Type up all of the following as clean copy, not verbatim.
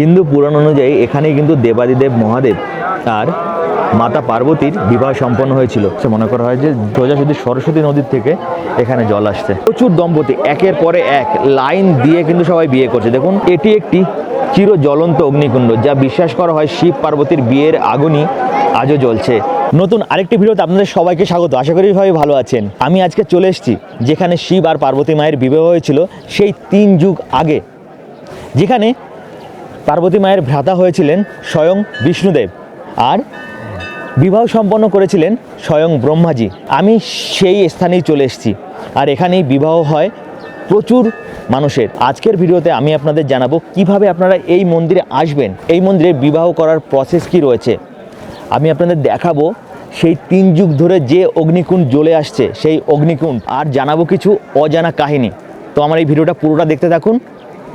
হিন্দু পুরাণ অনুযায়ী এখানেই কিন্তু দেবাদিদেব মহাদেব আর মাতা পার্বতীর বিবাহ সম্পন্ন হয়েছিল। সে মনে করা হয় যে সোজাসুজি সরস্বতী নদীর থেকে এখানে জল আসছে। প্রচুর দম্পতি একের পরে এক লাইন দিয়ে কিন্তু সবাই বিয়ে করছে। দেখুন, এটি একটি চির জ্বলন্ত অগ্নিকুণ্ড, যা বিশ্বাস করা হয় শিব পার্বতীর বিয়ের আগুনই আজও জ্বলছে। নতুন আরেকটি ভিডিওতে আপনাদের সবাইকে স্বাগত। আশা করি সবাই ভালো আছেন। আমি আজকে চলে এসেছি যেখানে শিব আর পার্বতী মায়ের বিবাহ হয়েছিল সেই 3 যুগ আগে, যেখানে পার্বতী মায়ের ভ্রাতা হয়েছিলেন স্বয়ং বিষ্ণুদেব আর বিবাহ সম্পন্ন করেছিলেন স্বয়ং ব্রহ্মাজি। আমি সেই স্থানেই চলে এসেছি আর এখানেই বিবাহ হয় প্রচুর মানুষের। আজকের ভিডিওতে আমি আপনাদের জানাবো কিভাবে আপনারা এই মন্দিরে আসবেন, এই মন্দিরে বিবাহ করার প্রসেস কি রয়েছে। আমি আপনাদের দেখাবো সেই 3 যুগ ধরে যে অগ্নিকুণ্ড জ্বলে আসছে সেই অগ্নিকুণ্ড, আর জানাবো কিছু অজানা কাহিনী। তো আমার এই ভিডিওটা পুরোটা দেখতে থাকুন,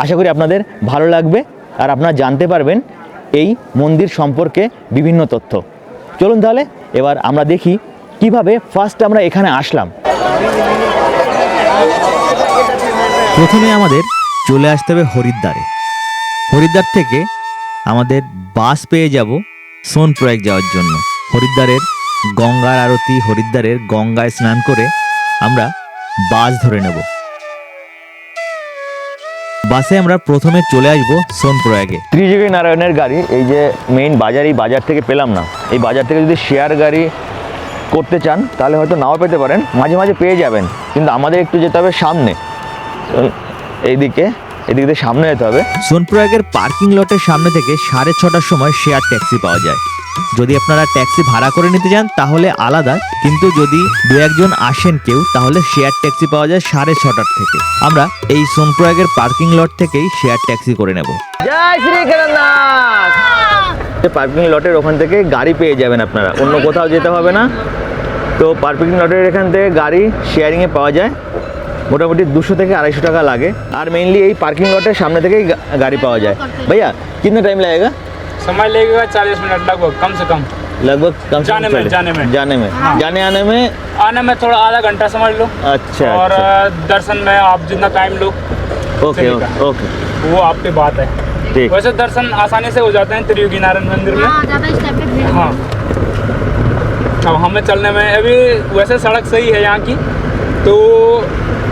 আশা করি আপনাদের ভালো লাগবে আর আপনারা জানতে পারবেন এই মন্দির সম্পর্কে বিভিন্ন তথ্য। চলুন তাহলে এবার আমরা দেখি কিভাবে ফার্স্ট আমরা এখানে আসলাম। প্রথমে আমাদের চলে আসতে হবে হরিদ্বারে। হরিদ্বার থেকে আমাদের বাস পেয়ে যাব সোনপ্রয়াগ যাওয়ার জন্য। হরিদ্বারের গঙ্গার আরতি, হরিদ্বারের গঙ্গায় স্নান করে আমরা বাস ধরে নেব। বাসে আমরা প্রথমে চলে আসবো সোনপ্রয়াগে। ত্রিযোগী নারায়ণের গাড়ি এই যে মেইন বাজার, এই বাজার থেকে পেলাম না। এই বাজার থেকে যদি শেয়ার গাড়ি করতে চান তাহলে হয়তো নাও পেতে পারেন, মাঝে মাঝে পেয়ে যাবেন, কিন্তু আমাদের একটু যেতে হবে সামনে, এইদিকে এদিকে সামনে যেতে হবে। সোনপ্রয়াগের পার্কিং লটের সামনে থেকে 6:30টার সময় শেয়ার ট্যাক্সি পাওয়া যায়। যদি আপনারা ট্যাক্সি ভাড়া করে নিতে চান তাহলে আলাদা, কিন্তু যদি 2-1 আসেন কেউ তাহলে শেয়ার ট্যাক্সি পাওয়া যায় 6:30টার থেকে। আমরা এই সোনপ্রয়াগের পার্কিং লট থেকেই শেয়ার ট্যাক্সি করে নেব। জয় শ্রী কেদারনাথ। পার্কিং লটের ওখান থেকে গাড়ি পেয়ে যাবেন আপনারা, অন্য কোথাও যেতে হবে না। তো পার্কিং লটের এখান থেকে গাড়ি শেয়ারিংয়ে পাওয়া যায়, মোটামুটি 200 থেকে 250 টাকা লাগে। আর মেইনলি এই পার্কিং লটের সামনে থেকেই গাড়ি পাওয়া যায়। ভাইয়া कितना टाइम लगेगा? समय लगेगा 40 मिनट लगभग, कम से कम। लगभग कम से जाने कम में हाँ। जाने आने में थोड़ा आधा घंटा समझ लो। अच्छा। और दर्शन में आप जितना टाइम लो। ओके ओके, वो आपकी बात है। ठीक। वैसे दर्शन आसानी से हो जाते हैं त्रियोगी नारायण मंदिर में। हाँ, अब हमें चलने में अभी वैसे सड़क सही है यहाँ की, तो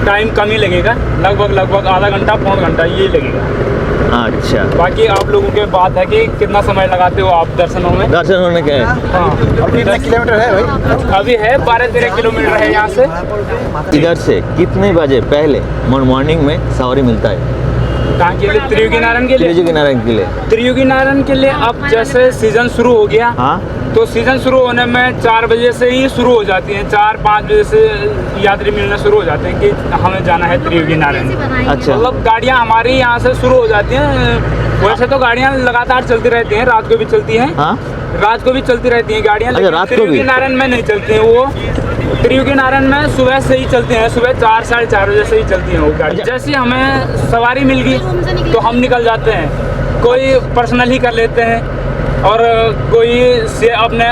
टाइम कम ही लगेगा, लगभग आधा घंटा 1.25 घंटा यही लगेगा। अच्छा, बाकी आप लोगों के बात है कि कितना समय लगाते हो आप दर्शनों में। दर्शन होने के हाँ, अभी कितने किलोमीटर है भाई? अभी है 12-13 किलोमीटर है यहाँ से। इधर से कितने बजे पहले मॉर्निंग में सवारी मिलता है? कहाँ के लिए? त्रियोगी नारायण के लिए। त्रियोगी नारायण के लिए, त्रियोगी नारायण के लिए अब जैसे सीजन शुरू हो गया, हाँ, तो सीजन शुरू होने में 4 बजे से ही शुरू हो जाती हैं। 4-5 बजे से यात्री मिलना शुरू हो जाते हैं कि हमें जाना है त्रियोगी नारायण। अच्छा। मतलब गाड़ियाँ हमारी यहाँ से शुरू हो जाती हैं। वैसे तो गाड़ियाँ लगातार चलती रहती हैं, रात को भी चलती हैं। हाँ, रात को भी चलती रहती हैं गाड़ियाँ, अच्छा, लेकिन रात को भी? त्रियोगी नारायण में नहीं चलती हैं वो। त्रियोगी नारायण में सुबह से ही चलती हैं, सुबह 4-4:30 बजे से ही चलती हैं वो गाड़ी। जैसे ही हमें सवारी मिल गई तो हम निकल जाते हैं। कोई पर्सनल ही कर लेते हैं और कोई अपने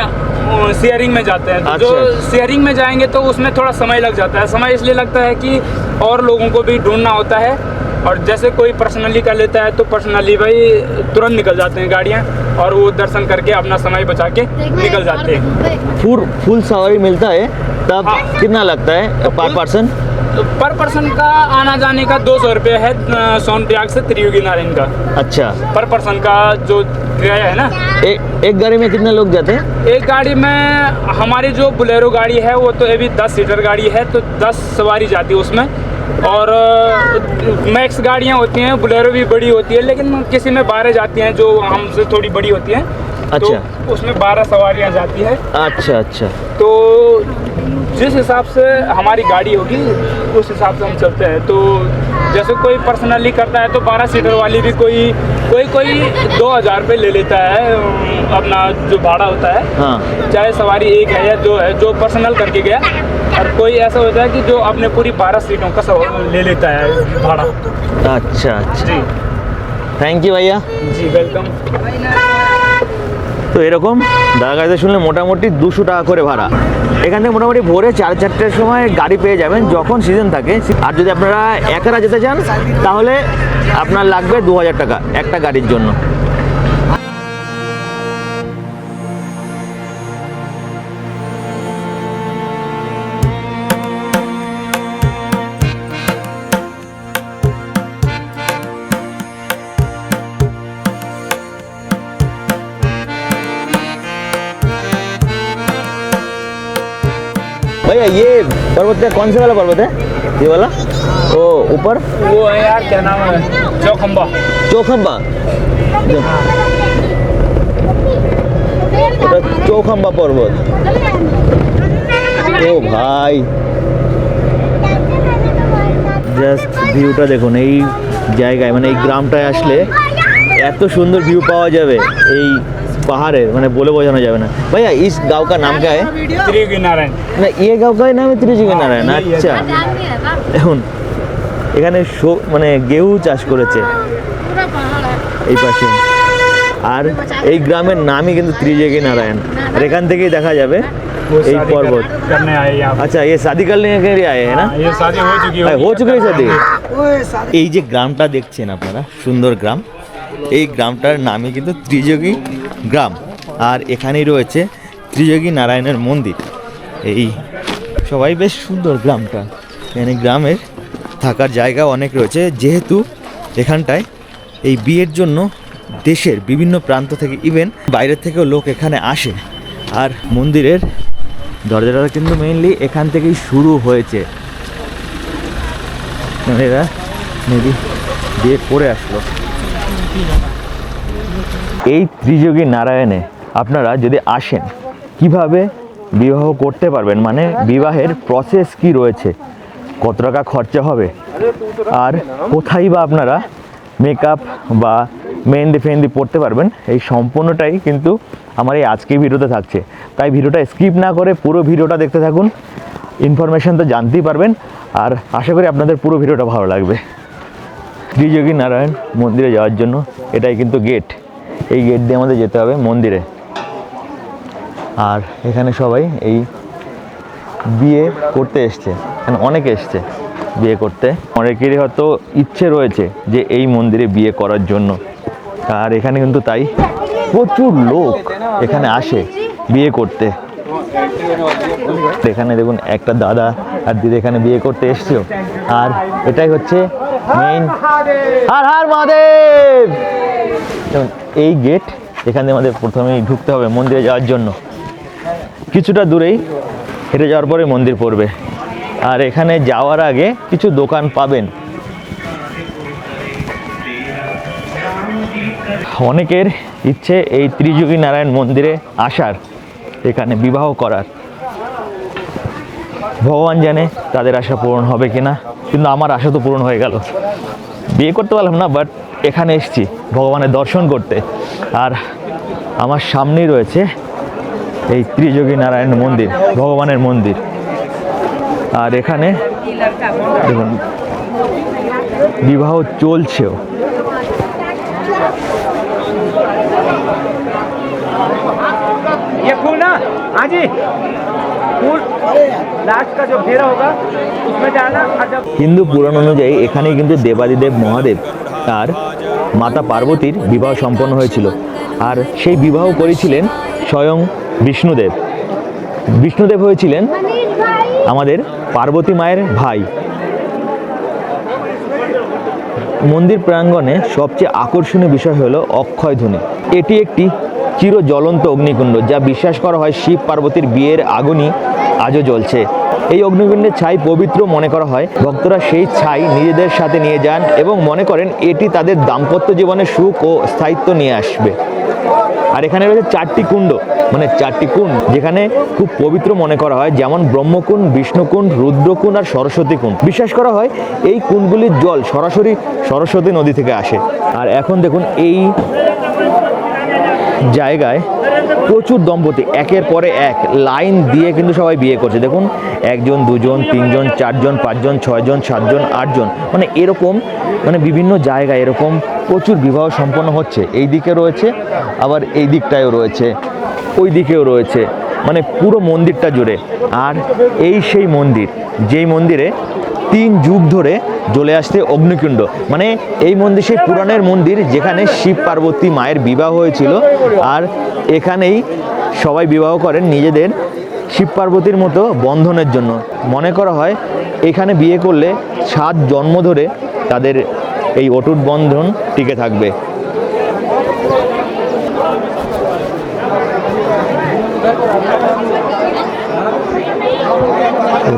शेयरिंग में जाते हैं। तो जो शेयरिंग में जाएंगे तो उसमें थोड़ा समय लग जाता है। समय इसलिए लगता है कि और लोगों को भी ढूंढना होता है, और जैसे कोई पर्सनली कर लेता है तो पर्सनली भाई तुरंत निकल जाते हैं गाड़ियाँ, और वो दर्शन करके अपना समय बचा के निकल जाते हैं। फुल सवारी मिलता है तब हाँ। कितना लगता है पर पर्सन? पर पर्सन का आना जाने का 200 रुपये है सोनप्रयाग से त्रियोगी नारायण का। अच्छा, पर पर्सन का जो किराया है ना। एक गाड़ी में कितने लोग जाते हैं? एक गाड़ी में हमारी जो बुलेरो गाड़ी है वो तो अभी 10 सीटर गाड़ी है, तो 10 सवारी जाती है उसमें। और मैक्स गाड़ियाँ होती हैं, बुलेरो भी बड़ी होती है, लेकिन किसी में 12 जाती हैं जो हमसे थोड़ी बड़ी होती हैं। अच्छा। तो उसमें 12 सवारियाँ जाती है। अच्छा अच्छा, तो जिस हिसाब से हमारी गाड़ी होगी उस हिसाब से हम चलते हैं। तो जैसे कोई पर्सनली करता है तो 12 सीटर वाली भी कोई 2000 रुपये ले लेता है अपना जो भाड़ा होता है। हाँ, चाहे सवारी एक है या दो है, जो पर्सनल करके गया। और कोई ऐसा होता है कि जो अपने पूरी 12 सीटों का ले लेता है भाड़ा। अच्छा अच्छा, जी, থ্যাংক ইউ ভাইয়া। जी वेलकम। তো এরকম দাদা কাছে শুনলে মোটামুটি 200 টাকা করে ভাড়া। এখান থেকে মোটামুটি ভোরে 4-4টের সময় গাড়ি পেয়ে যাবেন যখন সিজন থাকে। আর যদি আপনারা একারা যেতে চান তাহলে আপনার লাগবে 2000 টাকা একটা গাড়ির জন্য। भैया ये पर्वत है, कौन से वाला पर्वत है? ये वाला ओ ऊपर वो है यार, क्या नाम है, चौखंबा। चौखंबा, ওটা চৌখাম্বা পর্বত। ও ভাই জাস্ট ভিউটা দেখুন, এই জায়গায় মানে এই গ্রামটায় আসলে এত সুন্দর ভিউ পাওয়া যাবে এই পাহাড়ে, মানে বলে বোঝানো যাবে না। ভাইয়া इस गांव का नाम क्या है? त्रियुगी नारायण। না ये गांव का नाम है त्रिजुगी नारायण। আচ্ছা, এখন এখানে মানে গেহু চাষ করেছে এই পাশে, আর এই গ্রামের নামই কিন্তু ত্রিযোগী নারায়ণ। আর এখান থেকেই দেখা যাবে वो এই शादी পর্বত। करने आए यहाँ पे। আচ্ছা, ये शादी करने के लिए आए हैं ना? ये शादी हो चुकी हो चुकी है शादी। এই যে গ্রামটা দেখছেন আপনারা, সুন্দর গ্রাম, এই গ্রামটার নামই কিন্তু ত্রিযোগী গ্রাম। আর এখানেই রয়েছে ত্রিযোগী নারায়ণের মন্দির। এই সবাই বেশ সুন্দর গ্রামটা, এখানে গ্রামের থাকার জায়গা অনেক রয়েছে, যেহেতু এখানটায় এই বিয়ের জন্য দেশের বিভিন্ন প্রান্ত থেকে, ইভেন বাইরের থেকেও লোক এখানে আসে। আর মন্দিরের দরজাটা কিন্তু মেইনলি এখান থেকেই শুরু হয়েছে, এরা মেবি বিয়ে করে আসলো। এই ত্রিযোগী নারায়ণে আপনারা যদি আসেন, কিভাবে বিবাহ করতে পারবেন, মানে বিবাহের প্রসেস কি রয়েছে, কত টাকা খরচা হবে, আর কোথায় বা আপনারা মেকআপ বা মেহেন্দি ফেহেন্দি পড়তে পারবেন, এই সম্পূর্ণটাই কিন্তু আমার এই আজকের ভিডিওতে থাকছে। তাই ভিডিওটা স্কিপ না করে পুরো ভিডিওটা দেখতে থাকুন, ইনফরমেশান তো জানতেই পারবেন। আর আশা করি আপনাদের পুরো ভিডিওটা ভালো লাগবে। ত্রিযোগী নারায়ণ মন্দিরে যাওয়ার জন্য এটাই কিন্তু গেট, এই গেট দিয়ে আমাদের যেতে হবে মন্দিরে। আর এখানে সবাই এই বিয়ে করতে এসছে, এখানে অনেকে এসছে বিয়ে করতে, অনেকেরই হয়তো ইচ্ছে রয়েছে যে এই মন্দিরে বিয়ে করার জন্য। আর এখানে কিন্তু তাই প্রচুর লোক এখানে আসে বিয়ে করতে। এখানে দেখুন একটা দাদা আর দিদি এখানে বিয়ে করতে এসছে। আর এটাই হচ্ছে মেইন, হর হর মহাদেব। এই গেট, এখানে আমাদের প্রথমেই ঢুকতে হবে মন্দিরে যাওয়ার জন্য। কিছুটা দূরেই হেঁটে যাওয়ার পরে মন্দির পড়বে। আর এখানে যাওয়ার আগে কিছু দোকান পাবেন। অনেকের ইচ্ছে এই ত্রিযোগী নারায়ণ মন্দিরে আসার, এখানে বিবাহ করার। ভগবান জানে তাদের আশা পূরণ হবে কিনা, কিন্তু আমার আশা তো পূরণ হয়ে গেল। বিয়ে করতে পারলাম না, বাট এখানে এসেছি ভগবানের দর্শন করতে। আর আমার সামনেই রয়েছে এই ত্রিযোগী নারায়ণ মন্দির, ভগবানের মন্দির। আর এখানে দেখুন বিবাহ চলছেও। ये फूल ना, हाँ जी, फूल लास्ट का जो घेरा होगा उसमें जाना। হিন্দু পুরাণ অনুযায়ী এখানেই কিন্তু দেবাদিদেব মহাদেব আর মাতা পার্বতীর বিবাহ সম্পন্ন হয়েছিল। আর সেই বিবাহ করেছিলেন স্বয়ং বিষ্ণুদেব। বিষ্ণুদেব হয়েছিলেন আমাদের পার্বতী মায়ের ভাই। মন্দির প্রাঙ্গণে সবচেয়ে আকর্ষণীয় বিষয় হলো অক্ষয়ধনী। এটি একটি চির জ্বলন্ত অগ্নিকুণ্ড, যা বিশ্বাস করা হয় শিব পার্বতীর বিয়ের আগুনই আজও জ্বলছে। এই অগ্নিকুণ্ডের ছাই পবিত্র মনে করা হয়। ভক্তরা সেই ছাই নিজেদের সাথে নিয়ে যান এবং মনে করেন এটি তাদের দাম্পত্য জীবনে সুখ ও স্থায়িত্ব নিয়ে আসবে। আর এখানে রয়েছে 4টি কুণ্ড, মানে 4টি কুণ্ড যেখানে খুব পবিত্র মনে করা হয়, যেমন ব্রহ্মকুণ্ড, বিষ্ণুকুণ্ড, রুদ্রকুণ্ড আর সরস্বতী কুণ্ড। বিশ্বাস করা হয় এই কুণ্ডগুলির জল সরাসরি সরস্বতী নদী থেকে আসে। আর এখন দেখুন এই জায়গায় প্রচুর দম্পতি একের পরে এক লাইন দিয়ে কিন্তু সবাই বিয়ে করছে। দেখুন 1 জন 2 জন 3 জন 4 জন 5 জন 6 জন 7 জন 8 জন, মানে এরকম, মানে বিভিন্ন জায়গায় এরকম প্রচুর বিবাহ সম্পন্ন হচ্ছে। এই দিকে রয়েছে, আবার এই দিকটায়ও রয়েছে, ওই দিকেও রয়েছে, মানে পুরো মন্দিরটা জুড়ে। আর এই সেই মন্দির যেই মন্দিরে 3 যুগ ধরে জ্বলে আসছে অগ্নিকুণ্ড, মানে এই মন্দির সেই পুরাণের মন্দির যেখানে শিব পার্বতী মায়ের বিবাহ হয়েছিল। আর এখানেই সবাই বিবাহ করেন নিজেদের শিব পার্বতীর মতো বন্ধনের জন্য। মনে করা হয় এখানে বিয়ে করলে 7 জন্ম ধরে তাদের এই অটুট বন্ধন টিকে থাকবে।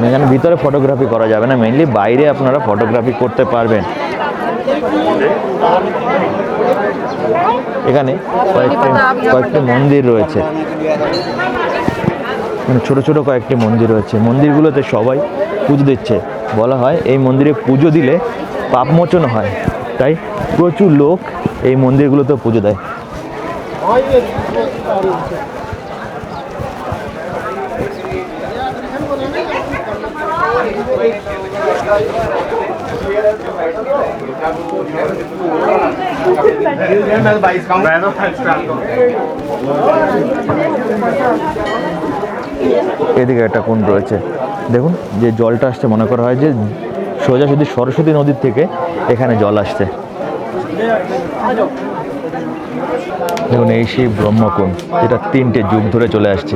এখানে ভিতরে ফটোগ্রাফি করা যাবে না, মেইনলি বাইরে আপনারা ফটোগ্রাফি করতে পারবেন। এখানে কয়েকটি মন্দির রয়েছে, মানে ছোট ছোট কয়েকটি মন্দির রয়েছে। মন্দিরগুলোতে সবাই পুজো দিচ্ছে। বলা হয় এই মন্দিরে পুজো দিলে পাপমোচন হয়, তাই প্রচুর লোক এই মন্দিরগুলোতে পুজো দেয়। এদিকে একটা কুণ্ড রয়েছে, দেখুন যে জলটা আসছে মনে করা হয় যে সোজাসুজি সরস্বতী নদীর থেকে এখানে জল আসছে। দেখুন এই সেই ব্রহ্মকুণ্ড, যেটা 3টে যুগ ধরে চলে আসছে।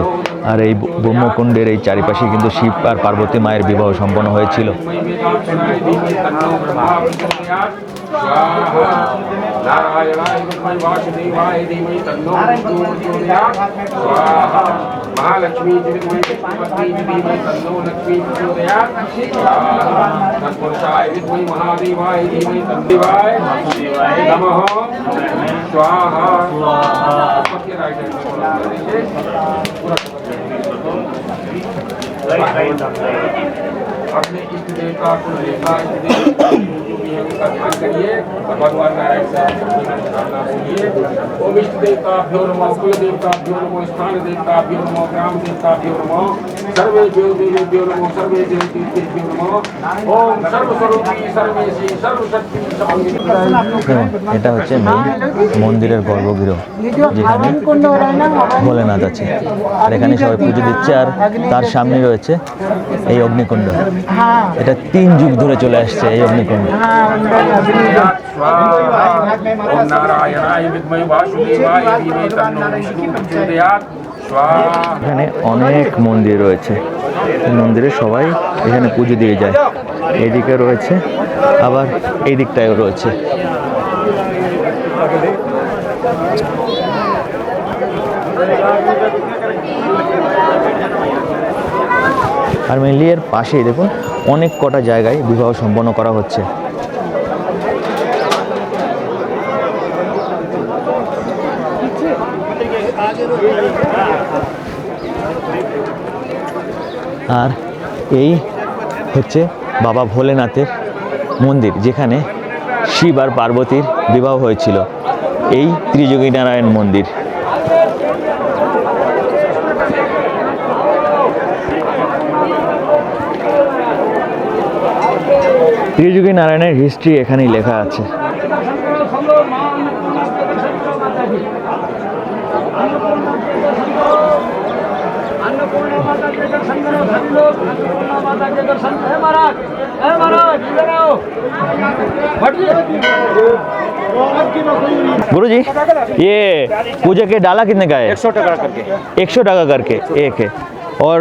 আর এই ব্রহ্মকুণ্ডের এই চারিপাশে কিন্তু শিব আর পার্বতী মায়ের বিবাহ সম্পন্ন হয়েছিল। महालक्ष्मी लक्ष्मी तत्पुरुषाय विद्महे महादेवाय धीमहि तन्निवाय नमः स्वाहा। अपने इष्ट देवता कुल देवता करिए, भगवान नारायण से प्रार्थना सुनिए। ओम इष्ट देवताभ्यो नमः, कुल देवताभ्यो नमः, स्थान देवताभ्यो नमः, ग्राम देवताभ्यो नमः, सर्वे देव देवेभ्यो नमः, सर्वे देव देवतेभ्यो नमः। ओम सर्वस्वरूपी सर्वेशी सर्वशक्ति এটা হচ্ছে মেইন মন্দিরের গর্ভগৃহ, যেখানে ভোলেনাথ আছে। আর এখানে সবাই পুজো দিচ্ছে। আর তার সামনে রয়েছে এই অগ্নিকুণ্ড। এটা 3 যুগ ধরে চলে আসছে এই অগ্নিকুণ্ড। ओम नारायणाय विद्महे वासुदेवाय धीमहि तन्नो विष्णुः प्रचोदयात्। এখানে অনেক মন্দির রয়েছে, এই মন্দিরে সবাই এখানে পুজো দিয়ে যায়। এইদিকে রয়েছে, আবার এই দিকটায়ও রয়েছে। আর মেনলি এর পাশেই দেখুন অনেক কটা জায়গায় বিবাহ সম্পন্ন করা হচ্ছে। আর এই হচ্ছে বাবা ভোলেনাথের মন্দির, যেখানে শিব আর পার্বতীর বিবাহ হয়েছিল। এই ত্রিযোগী নারায়ণ মন্দির। ত্রিযোগী নারায়ণের হিস্ট্রি এখানেই লেখা আছে। गुरु जी ये पूजा के डाला कितने का है? 100 टका करके 100 टका करके एक है। और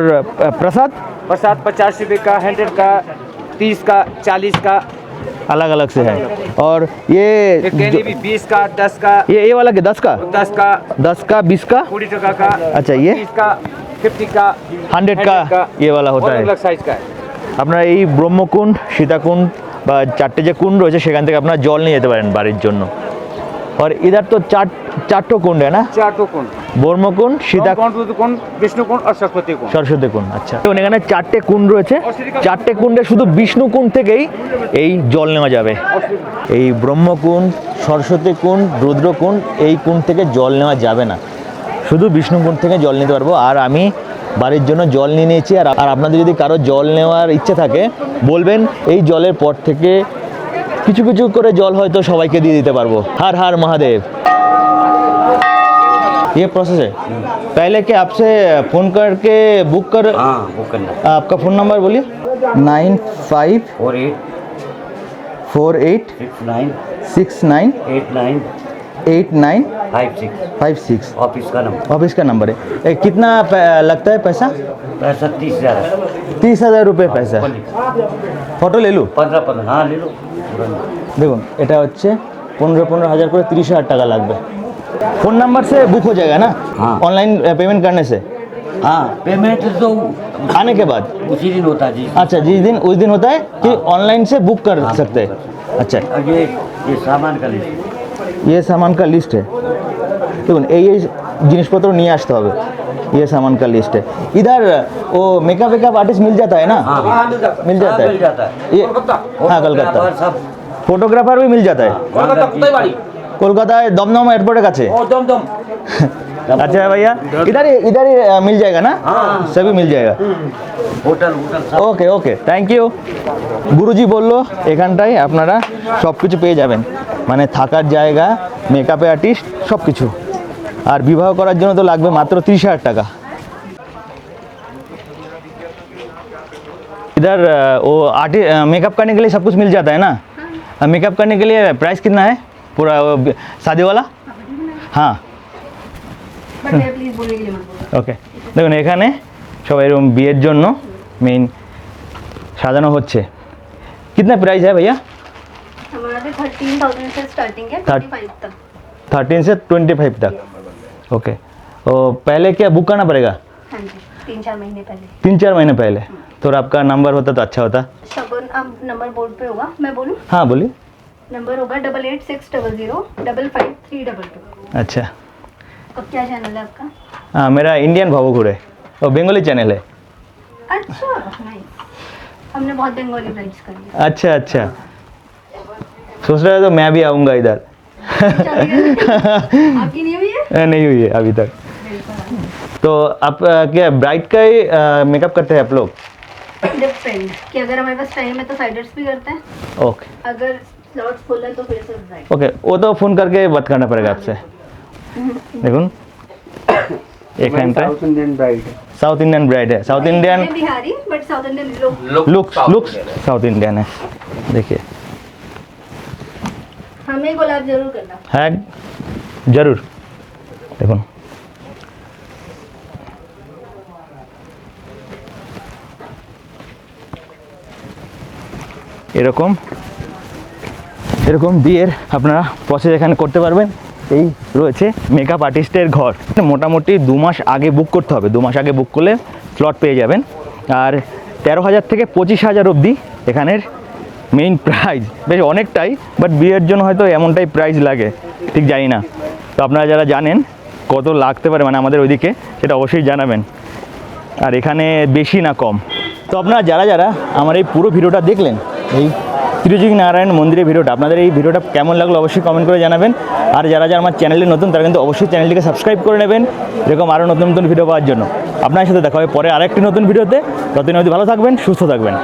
प्रसाद प्रसाद 50 रुपये का, 100 का, 30 का, 40 का अलग अलग से है। और ये कैनी भी 20 का, 10 का, ये वाला के 10 का 10 का, 20 का 20 टका का, अच्छा ये 30 का, 50 का, 100 का ये वाला होता है। अलग साइज का है। আপনারা এই ব্রহ্মকুণ্ড, সীতাকুণ্ড বা 4টে যে কুণ্ড রয়েছে সেখান থেকে আপনারা জল নিয়ে যেতে পারেন বাড়ির জন্য। और इधर तो चार कुंड है ना? 4 कुंड, ব্রহ্মকুণ্ড, সীতাকুণ্ড, কুণ্ড, বিষ্ণু কুণ্ড আর সরস্বতী কুণ্ড। সরস্বতী কুণ্ড। আচ্ছা, তো এখানে 4টে কুণ্ড রয়েছে। 4টে কুণ্ডে শুধু বিষ্ণু কুণ্ড থেকেই এই জল নেওয়া যাবে। এই ব্রহ্মকুণ্ড, সরস্বতী কুণ্ড, রুদ্রকুণ্ড এই কুণ্ড থেকে জল নেওয়া যাবে না, শুধু বিষ্ণু কুণ্ড থেকে জল নিতে পারবো। আর আমি বাড়ির জন্য জল নিয়ে নিয়েছি। আর আপনাদের যদি কারো জল নেওয়ার ইচ্ছে থাকে বলবেন, এই জলের পর থেকে কিছু কিছু করে জল হয়তো সবাইকে দিয়ে দিতে পারবো। हर हर महादेव। ये प्रोसेस है। पहले के आपसे फ़ोन करके बुक कर, बुक करना। आपका फ़ोन नंबर बोलिए। 9548 69 89 56 ऑफिस का नंबर। ऑफिस का नंबर है। कितना लगता है पैसा? पैसा 30,000 30,000 रुपये पैसा। ফটো ले लूँ? 15 हाँ ले लो। দেখুন এটা হচ্ছে 15,000 করে 30,000 টাকা লাগবে। फ़ोन नंबर से बुक हो जाएगा ना? हाँ। ऑनलाइन पेमेंट करने से? हाँ पेमेंट तो आने के बाद? उसी दिन होता है जी। अच्छा, जिस दिन उस दिन होता है कि ऑनलाइन से बुक कर सकते हैं? अच्छा, और ये सामान का लिस्ट। ये सामान का लिस्ट है। দেখুন এই এই জিনিসপত্র নিয়ে আসতে হবে। ये सामान का लिस्ट है। इधर वो मेकअप वेकअप आर्टिस्ट मिल जाता है ना? हाँ मिल जाता है। मिल जाता है। ये हाँ, कोलकाता और सब फोटोग्राफर भी मिल जाता है কলকাতায় দমদম এয়ারপোর্টের কাছে। अच्छा भैया, इधर ही मिल जाएगा ना? सभी मिल जाएगा। होटल सब। ওকে ওকে, থ্যাংক ইউ। গুরুজি বললো এখানটায় আপনারা সব কিছু পেয়ে যাবেন, মানে থাকার জায়গা, মেকআপ আর্টিস্ট সব কিছু। আর বিবাহ করার জন্য তো লাগবে মাত্র 30,000 টাকা। इधर वो मेकअप करने के लिए सब कुछ मिल जाता है ना? मेकअप करने के लिए प्राइस कितना है पूरा शादी वाला? हाँ ওকে, দেখুন এখানে সবাই এরকম বিয়ের জন্য মেইন সাজানো হচ্ছে। कितना प्राइस है भैया? हमारा 13,000 से स्टार्टिंग है 25 तक। 13 से 25 तक। ओके, तो पहले क्या बुक करना पड़ेगा? हाँ जी, 3-4 महीने पहले। 3-4 महीने पहले। तो आपका नंबर होता तो अच्छा होता। शगुन, अब नंबर बोर्ड पे होगा, मैं बोलूँ? हाँ बोलिए। नंबर होगा 8860055322। अच्छा, अब क्या चैनल है आपका? हाँ मेरा इंडियन भावुकुर है और बंगाली चैनल है। अच्छा, नाइस। हमने बहुत बंगाली ब्राइड्स कर लिया। अच्छा अच्छा, सोच रहा है तो मैं भी आऊँगा इधर। आपकी नहीं हुई है? नहीं हुई है अभी तक। तो आप क्या ब्राइड का ही मेकअप करते हैं आप लोग? डिपेंड कि अगर हमारे पास टाइम है तो साइडर्स भी करते हैं, ओके अगर स्लॉट्स फुल है तो फिर से ब्राइड। ओके, वो तो फ़ोन करके बात करना पड़ेगा आपसे। देखुन एखानटाয় साउथ इंडियन ब्राइड है। साउथ इंडियन ब्राइड है। साउथ इंडियन मैं बिहारी बट साउथ इंडियन लोग। लुक्स साउथ इंडियन है। देखिए हमें गुलाब जरूर करना। है जरूर। দেখুন এরকম এরকম বিয়ের আপনারা প্রসেস এখানে করতে পারবেন। এই রয়েছে মেকআপ আর্টিস্টের ঘর। মোটামুটি 2 মাস আগে বুক করতে হবে। 2 মাস আগে বুক করলে স্লট পেয়ে যাবেন। আর 13,000 থেকে 25,000 অবধি এখানের মেইন প্রাইস, বেশ অনেকটাই, বাট বিয়ের জন্য হয়তো এমনটাই প্রাইস লাগে, ঠিক জানি না। তো আপনারা যারা জানেন কত লাগতে পারে মানে আমাদের ওইদিকে, সেটা অবশ্যই জানাবেন। আর এখানে বেশি না কম। তো আপনারা যারা যারা আমার এই পুরো ভিডিওটা দেখলেন, এই ত্রিযোগী নারায়ণ মন্দিরের ভিডিওটা, আপনাদের এই ভিডিওটা কেমন লাগলো অবশ্যই কমেন্ট করে জানাবেন। আর যারা যারা আমার চ্যানেলে নতুন তারা কিন্তু অবশ্যই চ্যানেলটিকে সাবস্ক্রাইব করে নেবেন এরকম আরও নতুন নতুন ভিডিও পাওয়ার জন্য। আপনার সাথে দেখা হবে পরে আরেকটি নতুন ভিডিওতে। ততদিন অবধি ভালো থাকবেন, সুস্থ থাকবেন।